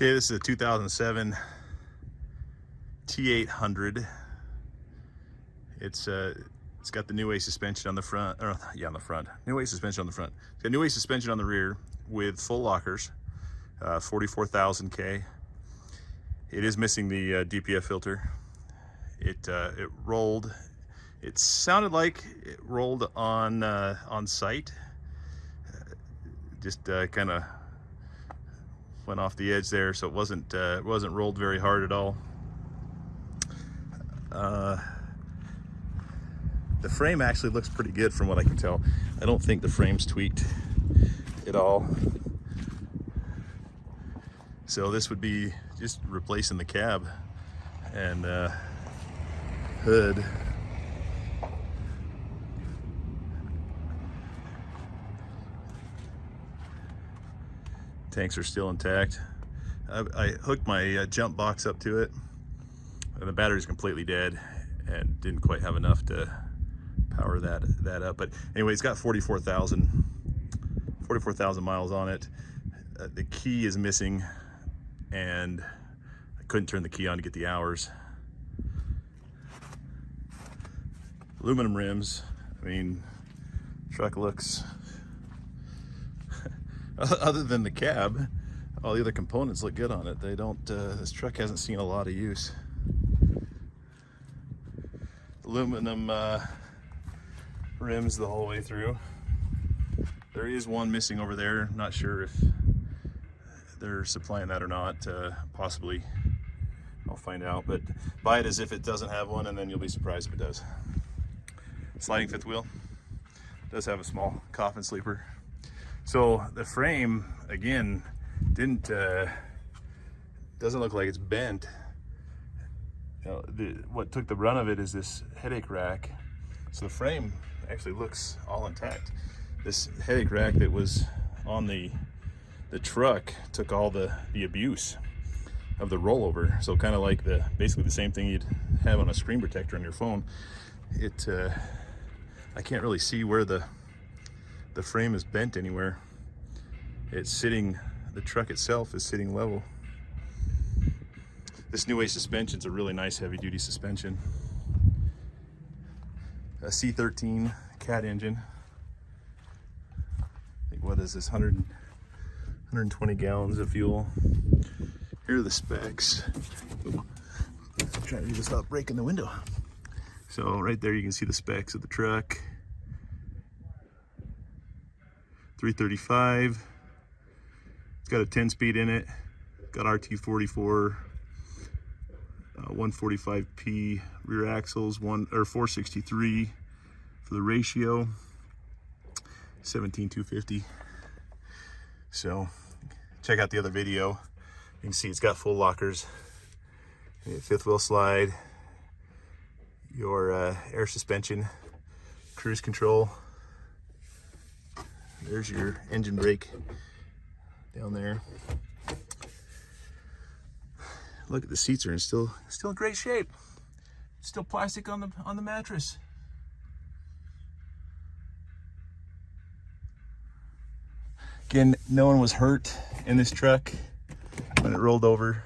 Okay, this is a 2007 T800. It's got the Neway suspension on the front, or yeah, on the front. Neway suspension on the front. It's got Neway suspension on the rear with full lockers, 44,000 K. It is missing the DPF filter. It rolled. It sounded like it rolled on site. Just kind of went off the edge there, so it wasn't rolled very hard at all. The frame actually looks pretty good from what I can tell. I don't think the frame's tweaked at all. So this would be just replacing the cab and hood. Tanks are still intact. I hooked my jump box up to it, and the battery's completely dead and didn't quite have enough to power that up. But anyway, it's got 44,000 miles on it. The key is missing, and I couldn't turn the key on to get the hours. Aluminum rims. I mean, truck looks, other than the cab, all the other components look good on it. They don't, this truck hasn't seen a lot of use. Aluminum rims the whole way through. There is one missing over there. Not sure if they're supplying that or not. Possibly. I'll find out, but buy it as if it doesn't have one, and then you'll be surprised if it does. Sliding fifth wheel. Does have a small Coffin Sleeper. So the frame, again, doesn't look like it's bent. You know, what took the brunt of it is this headache rack. So the frame actually looks all intact. This headache rack that was on the truck took all the abuse of the rollover. So kind of like basically the same thing you'd have on a screen protector on your phone. I can't really see where the frame is bent anywhere. It's sitting, the truck itself is sitting level. This Neway suspension is a really nice heavy duty suspension. A C13 cat engine. I think, what is this, 120 gallons of fuel. Here are the specs. I'm trying to stop breaking the window. So right there you can see the specs of the truck. 335. It's got a 10-speed in it. Got RT44, 145P rear axles, 463 for the ratio, 17,250. So check out the other video. You can see it's got full lockers, fifth wheel slide, your air suspension, cruise control. There's your engine brake down there. Look at the seats are still in great shape. Still plastic on the mattress. Again, no one was hurt in this truck when it rolled over.